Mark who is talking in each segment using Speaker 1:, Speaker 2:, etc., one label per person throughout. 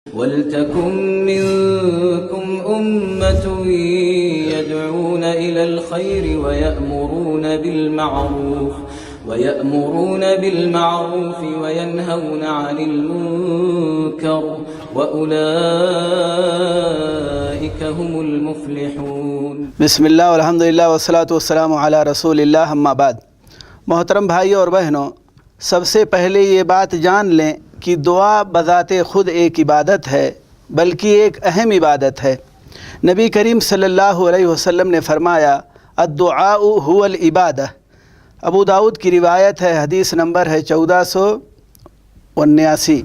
Speaker 1: وَلْتَكُن مِّنكُمْ أُمَّةٌ يَدْعُونَ إِلَى الْخَيْرِ وَيَأْمُرُونَ بِالْمَعْرُوفِ وَيَنْهَوْنَ عَنِ الْمُنكَرِ وَأُولَئِكَ هُمُ الْمُفْلِحُونَ۔
Speaker 2: بسم اللہ والحمد للہ والصلاۃ والسلام علی رسول اللہ، اما بعد۔ محترم بھائیوں اور بہنوں، سب سے پہلے یہ بات جان لیں کہ دعا بذات خود ایک عبادت ہے، بلکہ ایک اہم عبادت ہے۔ نبی کریم صلی اللہ علیہ وسلم نے فرمایا الدعاء هو العبادہ۔ ابو داؤد کی روایت ہے، حدیث نمبر ہے 1479۔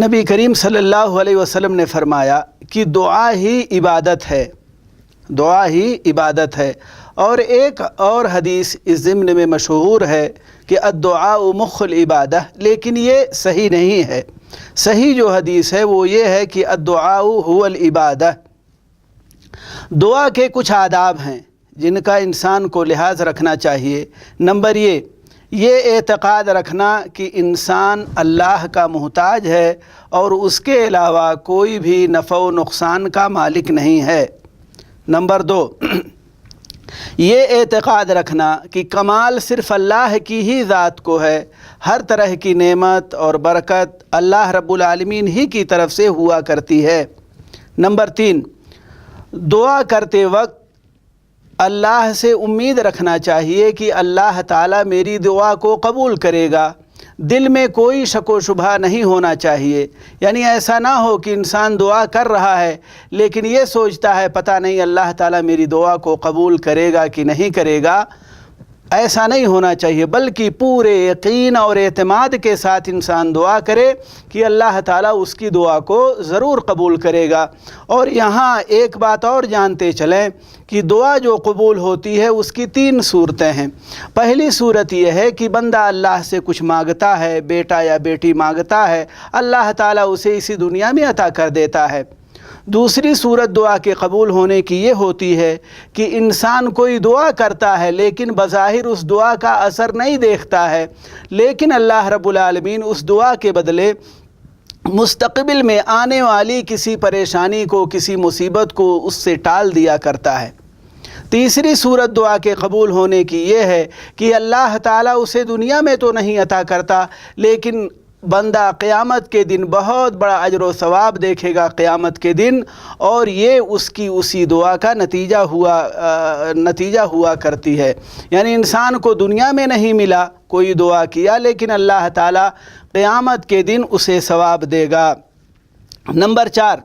Speaker 2: نبی کریم صلی اللہ علیہ وسلم نے فرمایا کہ دعا ہی عبادت ہے، دعا ہی عبادت ہے۔ اور ایک اور حدیث اس ضمن میں مشہور ہے کہ الدعاء مخ العبادہ، لیکن یہ صحیح نہیں ہے۔ صحیح جو حدیث ہے وہ یہ ہے کہ الدعاء هو العبادہ۔ دعا کے کچھ آداب ہیں جن کا انسان کو لحاظ رکھنا چاہیے۔ نمبر یہ اعتقاد رکھنا کہ انسان اللہ کا محتاج ہے اور اس کے علاوہ کوئی بھی نفع و نقصان کا مالک نہیں ہے۔ نمبر 2، یہ اعتقاد رکھنا کہ کمال صرف اللہ کی ہی ذات کو ہے، ہر طرح کی نعمت اور برکت اللہ رب العالمین ہی کی طرف سے ہوا کرتی ہے۔ نمبر 3، دعا کرتے وقت اللہ سے امید رکھنا چاہیے کہ اللہ تعالیٰ میری دعا کو قبول کرے گا۔ دل میں کوئی شک و شبہ نہیں ہونا چاہیے، یعنی ایسا نہ ہو کہ انسان دعا کر رہا ہے لیکن یہ سوچتا ہے پتہ نہیں اللہ تعالیٰ میری دعا کو قبول کرے گا کہ نہیں کرے گا۔ ایسا نہیں ہونا چاہیے، بلکہ پورے یقین اور اعتماد کے ساتھ انسان دعا کرے کہ اللہ تعالیٰ اس کی دعا کو ضرور قبول کرے گا۔ اور یہاں ایک بات اور جانتے چلیں کہ دعا جو قبول ہوتی ہے اس کی 3 صورتیں ہیں۔ پہلی صورت یہ ہے کہ بندہ اللہ سے کچھ مانگتا ہے، بیٹا یا بیٹی مانگتا ہے، اللہ تعالیٰ اسے اسی دنیا میں عطا کر دیتا ہے۔ دوسری صورت دعا کے قبول ہونے کی یہ ہوتی ہے کہ انسان کوئی دعا کرتا ہے لیکن بظاہر اس دعا کا اثر نہیں دیکھتا ہے، لیکن اللہ رب العالمین اس دعا کے بدلے مستقبل میں آنے والی کسی پریشانی کو، کسی مصیبت کو اس سے ٹال دیا کرتا ہے۔ تیسری صورت دعا کے قبول ہونے کی یہ ہے کہ اللہ تعالیٰ اسے دنیا میں تو نہیں عطا کرتا، لیکن بندہ قیامت کے دن بہت بڑا اجر و ثواب دیکھے گا قیامت کے دن، اور یہ اس کی اسی دعا کا نتیجہ ہوا کرتی ہے۔ یعنی انسان کو دنیا میں نہیں ملا، کوئی دعا کیا، لیکن اللہ تعالیٰ قیامت کے دن اسے ثواب دے گا۔ نمبر 4،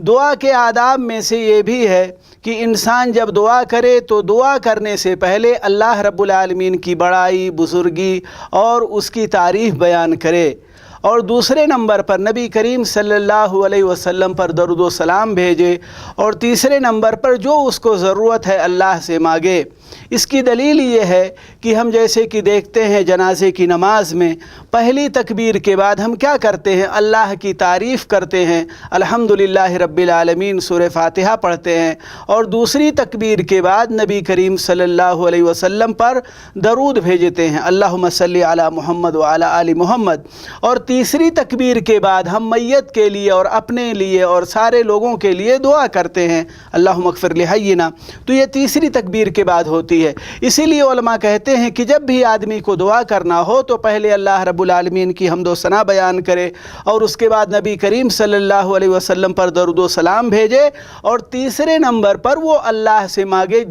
Speaker 2: دعا کے آداب میں سے یہ بھی ہے کہ انسان جب دعا کرے تو دعا کرنے سے پہلے اللہ رب العالمین کی بڑائی، بزرگی اور اس کی تعریف بیان کرے، اور دوسرے نمبر پر نبی کریم صلی اللہ علیہ وسلم پر درود و سلام بھیجے، اور تیسرے نمبر پر جو اس کو ضرورت ہے اللہ سے مانگے۔ اس کی دلیل یہ ہے کہ ہم جیسے کہ دیکھتے ہیں جنازے کی نماز میں پہلی تکبیر کے بعد ہم کیا کرتے ہیں؟ اللہ کی تعریف کرتے ہیں، الحمدللہ رب العالمین، سورہ فاتحہ پڑھتے ہیں، اور دوسری تکبیر کے بعد نبی کریم صلی اللہ علیہ وسلم پر درود بھیجتے ہیں، اللہم صلی علی محمد وعلی آل محمد، اور تیسری تکبیر کے بعد ہم میت کے لیے اور اپنے لیے اور سارے لوگوں کے لیے دعا کرتے ہیں، اللہم اغفر لحینا۔ تو یہ تیسری تکبیر کے بعد ہوتی ہے۔ اسی لیے علماء کہتے ہیں کہ جب بھی آدمی کو دعا کرنا ہو تو پہلے اللہ رب العالمین کی حمد و ثنا بیان کرے، اور اس کے بعد نبی کریم صلی اللہ علیہ وسلم پر درود و سلام بھیجے، اور تیسرے نمبر پر وہ اللہ سے مانگے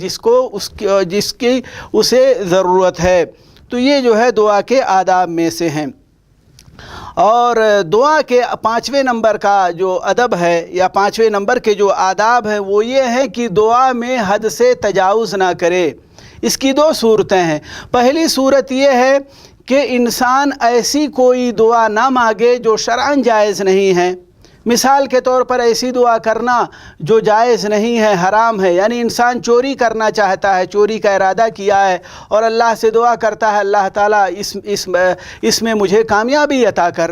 Speaker 2: جس کی اسے ضرورت ہے۔ تو یہ جو ہے دعا کے آداب میں سے ہیں۔ اور دعا کے 5ویں نمبر کا جو ادب ہے یا 5ویں نمبر کے جو آداب ہیں وہ یہ ہے کہ دعا میں حد سے تجاوز نہ کرے۔ اس کی 2 صورتیں ہیں۔ پہلی صورت یہ ہے کہ انسان ایسی کوئی دعا نہ مانگے جو شرعاً جائز نہیں ہے۔ مثال کے طور پر ایسی دعا کرنا جو جائز نہیں ہے، حرام ہے، یعنی انسان چوری کرنا چاہتا ہے، چوری کا ارادہ کیا ہے اور اللہ سے دعا کرتا ہے اللہ تعالیٰ اس میں مجھے کامیابی عطا کر،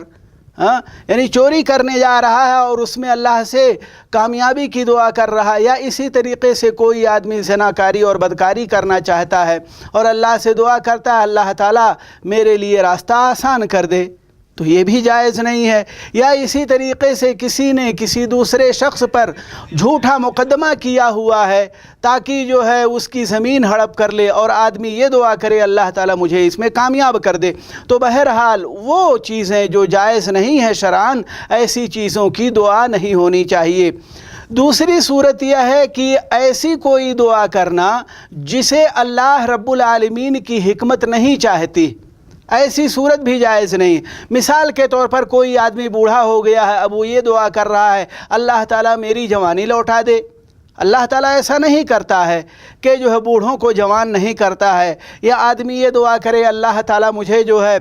Speaker 2: یعنی چوری کرنے جا رہا ہے اور اس میں اللہ سے کامیابی کی دعا کر رہا ہے۔ یا اسی طریقے سے کوئی آدمی زناکاری اور بدکاری کرنا چاہتا ہے اور اللہ سے دعا کرتا ہے اللہ تعالیٰ میرے لیے راستہ آسان کر دے، تو یہ بھی جائز نہیں ہے۔ یا اسی طریقے سے کسی نے کسی دوسرے شخص پر جھوٹا مقدمہ کیا ہوا ہے تاکہ جو ہے اس کی زمین ہڑپ کر لے، اور آدمی یہ دعا کرے اللہ تعالیٰ مجھے اس میں کامیاب کر دے، تو بہرحال وہ چیزیں جو جائز نہیں ہیں شرعاً، ایسی چیزوں کی دعا نہیں ہونی چاہیے۔ دوسری صورت یہ ہے کہ ایسی کوئی دعا کرنا جسے اللہ رب العالمین کی حکمت نہیں چاہتی، ایسی صورت بھی جائز نہیں۔ مثال کے طور پر کوئی آدمی بوڑھا ہو گیا ہے، اب وہ یہ دعا کر رہا ہے اللہ تعالیٰ میری جوانی لوٹا دے۔ اللہ تعالیٰ ایسا نہیں کرتا ہے کہ جو ہے بوڑھوں کو جوان نہیں کرتا ہے۔ یا آدمی یہ دعا کرے اللہ تعالیٰ مجھے جو ہے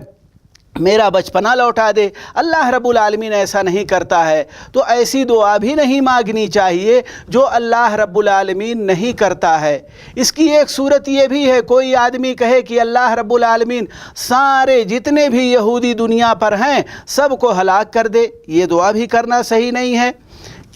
Speaker 2: میرا بچپنا لوٹا دے، اللہ رب العالمین ایسا نہیں کرتا ہے، تو ایسی دعا بھی نہیں مانگنی چاہیے جو اللہ رب العالمین نہیں کرتا ہے۔ اس کی ایک صورت یہ بھی ہے، کوئی آدمی کہے کہ اللہ رب العالمین سارے جتنے بھی یہودی دنیا پر ہیں سب کو ہلاک کر دے، یہ دعا بھی کرنا صحیح نہیں ہے،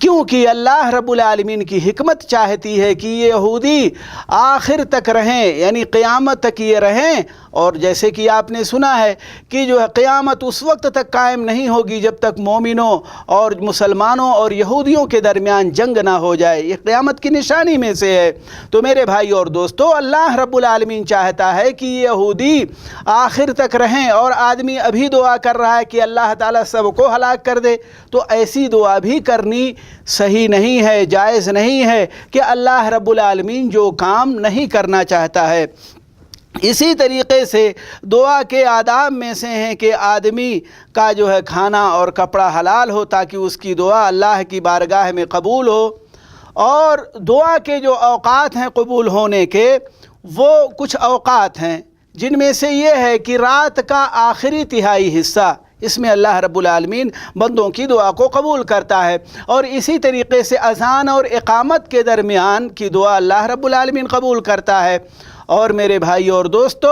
Speaker 2: کیونکہ اللہ رب العالمین کی حکمت چاہتی ہے کہ یہ یہودی آخر تک رہیں، یعنی قیامت تک یہ رہیں۔ اور جیسے کہ آپ نے سنا ہے کہ جو ہے قیامت اس وقت تک قائم نہیں ہوگی جب تک مومنوں اور مسلمانوں اور یہودیوں کے درمیان جنگ نہ ہو جائے، یہ قیامت کی نشانی میں سے ہے۔ تو میرے بھائی اور دوستو، اللہ رب العالمین چاہتا ہے کہ یہ یہودی آخر تک رہیں، اور آدمی ابھی دعا کر رہا ہے کہ اللہ تعالیٰ سب کو ہلاک کر دے، تو ایسی دعا بھی کرنی صحیح نہیں ہے، جائز نہیں ہے کہ اللہ رب العالمین جو کام نہیں کرنا چاہتا ہے۔ اسی طریقے سے دعا کے آداب میں سے ہیں کہ آدمی کا جو ہے کھانا اور کپڑا حلال ہو تاکہ اس کی دعا اللہ کی بارگاہ میں قبول ہو، اور دعا کے جو اوقات ہیں قبول ہونے کے، وہ کچھ اوقات ہیں جن میں سے یہ ہے کہ رات کا آخری تہائی حصہ، اس میں اللہ رب العالمین بندوں کی دعا کو قبول کرتا ہے، اور اسی طریقے سے اذان اور اقامت کے درمیان کی دعا اللہ رب العالمین قبول کرتا ہے۔ اور میرے بھائی اور دوستو،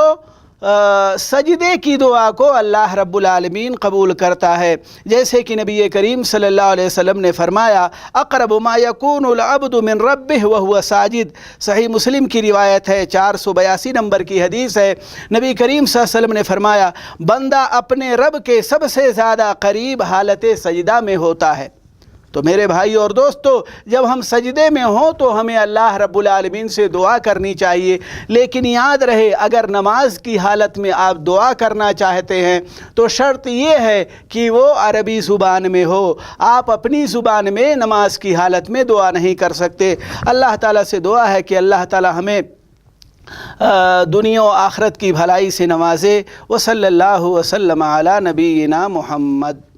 Speaker 2: سجدے کی دعا کو اللہ رب العالمین قبول کرتا ہے، جیسے کہ نبی کریم صلی اللہ علیہ وسلم نے فرمایا اقرب ما یکون العبد من ربہ وہو ساجد، صحیح مسلم کی روایت ہے، 482 نمبر کی حدیث ہے۔ نبی کریم صلی اللہ علیہ وسلم نے فرمایا بندہ اپنے رب کے سب سے زیادہ قریب حالت سجدہ میں ہوتا ہے۔ تو میرے بھائی اور دوستو، جب ہم سجدے میں ہوں تو ہمیں اللہ رب العالمین سے دعا کرنی چاہیے، لیکن یاد رہے اگر نماز کی حالت میں آپ دعا کرنا چاہتے ہیں تو شرط یہ ہے کہ وہ عربی زبان میں ہو، آپ اپنی زبان میں نماز کی حالت میں دعا نہیں کر سکتے۔ اللہ تعالیٰ سے دعا ہے کہ اللہ تعالیٰ ہمیں دنیا و آخرت کی بھلائی سے نوازے۔ وصلی اللہ وسلم علی نبینا محمد۔